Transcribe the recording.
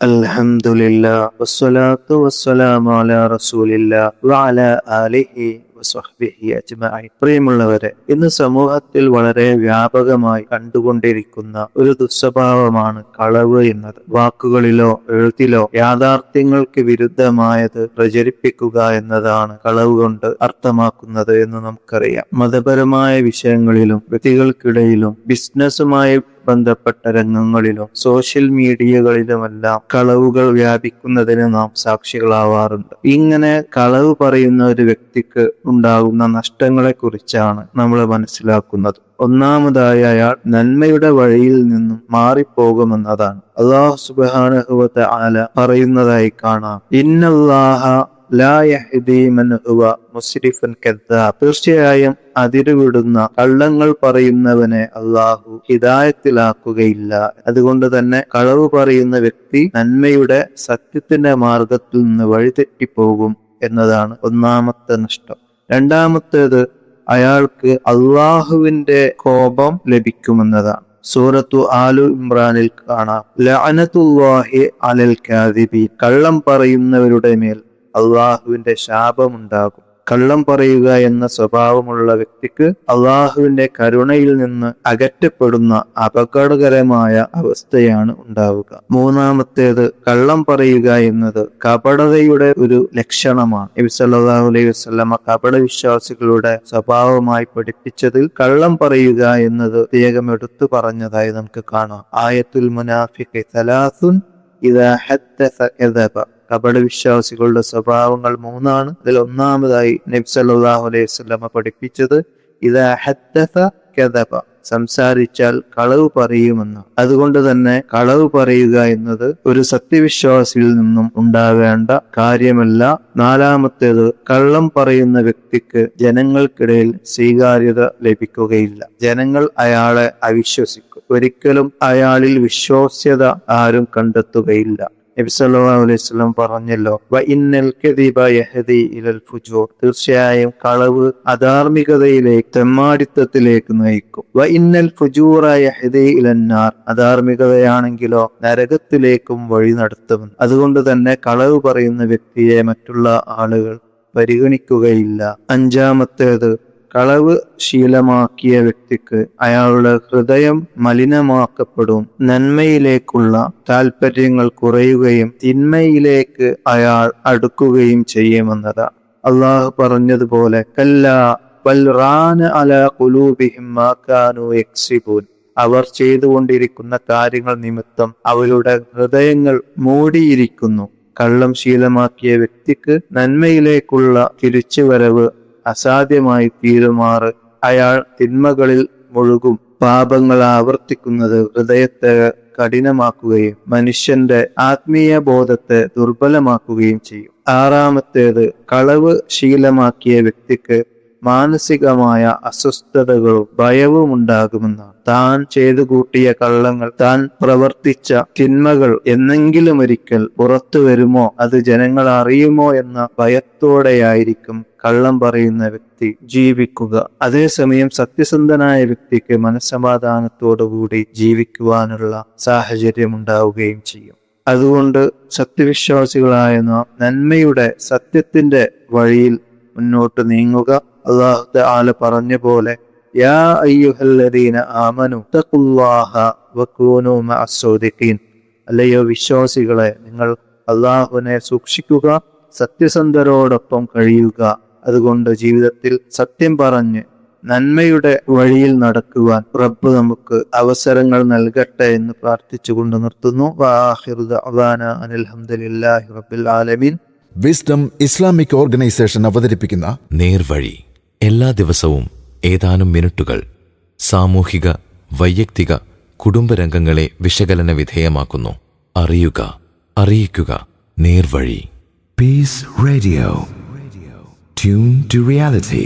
അൽഹംദുലില്ലാഹ് വസ്സലാത്തു വസ്സലാമു അലാ റസൂലില്ലാഹ് വഅലാ ആലിഹി വസ്വഹ്ബിഹി അജ്മഈൻ. പ്രിയമുള്ളവരെ, ഇന്ന് സമൂഹത്തിൽ വളരെ വ്യാപകമായി കണ്ടുകൊണ്ടിരിക്കുന്ന ഒരു ദുസ്വഭാവമാണ് കളവ് എന്നത്. വാക്കുകളിലോ എഴുത്തിലോ യാഥാർത്ഥ്യങ്ങൾക്ക് വിരുദ്ധമായത് പ്രചരിപ്പിക്കുക എന്നതാണ് കളവ് കൊണ്ട് അർത്ഥമാക്കുന്നത് എന്ന് നമുക്കറിയാം. മതപരമായ വിഷയങ്ങളിലും വ്യക്തികൾക്കിടയിലും ബിസിനസ്സുമായി ബന്ധപ്പെട്ട രംഗങ്ങളിലും സോഷ്യൽ മീഡിയകളിലുമെല്ലാം കളവുകൾ വ്യാപിക്കുന്നതിന് നാം സാക്ഷികളാവാറുണ്ട്. ഇങ്ങനെ കളവ് പറയുന്ന ഒരു വ്യക്തിക്ക് ഉണ്ടാകുന്ന നഷ്ടങ്ങളെ കുറിച്ചാണ് നമ്മൾ മനസ്സിലാക്കുന്നത്. ഒന്നാമതായി, അയാൾ നന്മയുടെ വഴിയിൽ നിന്നും മാറിപ്പോകുമെന്നതാണ്. അല്ലാഹു സുബ്ഹാനഹു വ തആല പറയുന്നതായി കാണാം, ഇന്നല്ലാഹ ലാ യഹ്ദീ മൻ ഹുവ മുസ്രിഫുൻ കദ്ദാബ്. തീർച്ചയായും അതിരുവിടുന്ന കള്ളങ്ങൾ പറയുന്നവനെ അല്ലാഹു ഹിദായത്തിലാക്കുകയില്ല. അതുകൊണ്ട് തന്നെ കളവ് പറയുന്ന വ്യക്തി നന്മയുടെ സത്യത്തിന്റെ മാർഗത്തിൽ നിന്ന് വഴിതെറ്റിപ്പോകും എന്നതാണ് ഒന്നാമത്തെ നഷ്ടം. രണ്ടാമത്തേത്, അയാൾക്ക് അള്ളാഹുവിന്റെ കോപം ലഭിക്കുമെന്നതാണ്. സൂറത്തു ആലു ഇമ്രാനിൽ കാണാം, ലഅനത്തുല്ലാഹി അലൽ കാദിബീൻ. കള്ളം പറയുന്നവരുടെ മേൽ അള്ളാഹുവിന്റെ ശാപമുണ്ടാകും. കള്ളം പറയുക എന്ന സ്വഭാവമുള്ള വ്യക്തിക്ക് അള്ളാഹുവിന്റെ കരുണയിൽ നിന്ന് അകറ്റപ്പെടുന്ന അപകടകരമായ അവസ്ഥയാണ് ഉണ്ടാവുക. മൂന്നാമത്തേത്, കള്ളം പറയുക എന്നത് കപടതയുടെ ഒരു ലക്ഷണമാണ്. നബി സല്ലല്ലാഹു അലൈഹി വസല്ലമ കപട വിശ്വാസികളുടെ സ്വഭാവമായി പഠിപ്പിച്ചതിൽ കള്ളം പറയുക എന്നത് പ്രത്യേകം എടുത്തു പറഞ്ഞതായി നമുക്ക് കാണാം. ആയത്തുൽ മുനാഫിഖ് സലാസുൻ ഇദാ ഹദ്ദസ കദബ. കപട വിശ്വാസികളുടെ സ്വഭാവങ്ങൾ മൂന്നാണ്. അതിൽ ഒന്നാമതായി നബി സല്ലല്ലാഹു അലൈഹി വസല്ലമ പഠിപ്പിച്ചത് ഇദാ ഹദ്ദസ കദബ, സംസാരിച്ചാൽ കളവ് പറയുമെന്ന്. അതുകൊണ്ട് തന്നെ കളവ് പറയുക എന്നത് ഒരു സത്യവിശ്വാസിയിൽ നിന്നും ഉണ്ടാവേണ്ട കാര്യമല്ല. നാലാമത്തേത്, കള്ളം പറയുന്ന വ്യക്തിക്ക് ജനങ്ങൾക്കിടയിൽ സ്വീകാര്യത ലഭിക്കുകയില്ല. ജനങ്ങൾ അയാളെ അവിശ്വസിക്കും. ഒരിക്കലും അയാളിൽ വിശ്വാസ്യത ആരും കണ്ടെത്തുകയില്ല. നബി സല്ലല്ലാഹു അലൈഹി വസല്ലം പറഞ്ഞല്ലോ, വഇന്നൽ കദിബ യഹ്ദി ഇലൽ ഫുജൂർ. തീർച്ചയായും കളവ് അധാർമികതയിലേക്ക്, തെമ്മാടിത്തത്തിലേക്ക് നയിക്കും. വഇന്നൽ ഫുജൂറ യഹ്ദി ഇലന്നാർ. അധാർമികതയാണെങ്കിലോ നരകത്തിലേക്കും വഴി നടത്തുമെന്ന്. അതുകൊണ്ട് തന്നെ കളവ് പറയുന്ന വ്യക്തിയെ മറ്റുള്ള ആളുകൾ പരിഗണിക്കുകയില്ല. അഞ്ചാമത്തേത്, കളവ് ശീലമാക്കിയ വ്യക്തിക്ക് അയാളുടെ ഹൃദയം മലിനമാക്കപ്പെടും. നന്മയിലേക്കുള്ള താല്പര്യങ്ങൾ കുറയുകയും തിന്മയിലേക്ക് അയാൾ അടുക്കുകയും ചെയ്യുമെന്നതാണ്. അള്ളാഹു പറഞ്ഞതുപോലെ, കല്ലാ ബൽ റാന അലാ ഖുലൂബിഹിം മാ കാനൂ യക്സിബൂൻ. അവർ ചെയ്തുകൊണ്ടിരിക്കുന്ന കാര്യങ്ങൾ നിമിത്തം അവരുടെ ഹൃദയങ്ങൾ മൂടിയിരിക്കുന്നു. കള്ളം ശീലമാക്കിയ വ്യക്തിക്ക് നന്മയിലേക്കുള്ള തിരിച്ചുവരവ് അസാധ്യമായി തീരുമാറ് അയാൾ തിന്മകളിൽ മുഴുകും. പാപങ്ങൾ ആവർത്തിക്കുന്നത് ഹൃദയത്തെ കഠിനമാക്കുകയും മനുഷ്യന്റെ ആത്മീയ ബോധത്തെ ദുർബലമാക്കുകയും ചെയ്യും. ആറാമത്തേത്, കളവ് ശീലമാക്കിയ വ്യക്തിക്ക് മാനസികമായ അസ്വസ്ഥതകളും ഭയവും ഉണ്ടാകുമെന്നാണ്. താൻ ചെയ്തു കൂട്ടിയ കള്ളങ്ങൾ, താൻ പ്രവർത്തിച്ച തിന്മകൾ എന്നെങ്കിലും ഒരിക്കൽ പുറത്തു വരുമോ, അത് ജനങ്ങൾ അറിയുമോ എന്ന ഭയത്തോടെയായിരിക്കും കള്ളം പറയുന്ന വ്യക്തി ജീവിക്കുക. അതേസമയം സത്യസന്ധനായ വ്യക്തിക്ക് മനസ്സമാധാനത്തോടുകൂടി ജീവിക്കുവാനുള്ള സാഹചര്യം ഉണ്ടാവുകയും ചെയ്യും. അതുകൊണ്ട് സത്യവിശ്വാസികളായ നാം നന്മയുടെ സത്യത്തിന്റെ വഴിയിൽ മുന്നോട്ട് നീങ്ങുക. അല്ലാഹു തആല പറഞ്ഞ പോലെ, യാ അയ്യുഹല്ലദീന ആമനു തഖുല്ലാഹ വകൂനൂ മഅസ്സാദിഖീൻ. അല്ലയോ വിശ്വാസികളെ, നിങ്ങൾ അല്ലാഹുവിനെ സൂക്ഷിക്കുക, സത്യസന്ധരോടൊപ്പം കഴിയുക. അതുകൊണ്ട് ജീവിതത്തിൽ സത്യം പറഞ്ഞ് നന്മയുടെ വഴിയിൽ നടക്കുവാൻ റബ്ബ് നമുക്ക് അവസരങ്ങൾ നൽകട്ടെ എന്ന് പ്രാർത്ഥിച്ചുകൊണ്ട് നിർത്തുന്നു. വആഖിറു ദഅ്വാനാ അനിൽ ഹംദുലില്ലാഹി റബ്ബിൽ ആലമീൻ. വിസ്ഡം ഇസ്ലാമിക് ഓർഗനൈസേഷൻ അവതരിപ്പിക്കുന്ന നേർവഴി. എല്ലാ ദിവസവും ഏതാനും മിനിറ്റുകൾ സാമൂഹിക, വൈയക്തിക, കുടുംബരംഗങ്ങളെ വിശകലന വിധേയമാക്കുന്നു. അറിയുക, അറിയിക്കുക. നേർവഴി. Peace Radio. Tune to reality.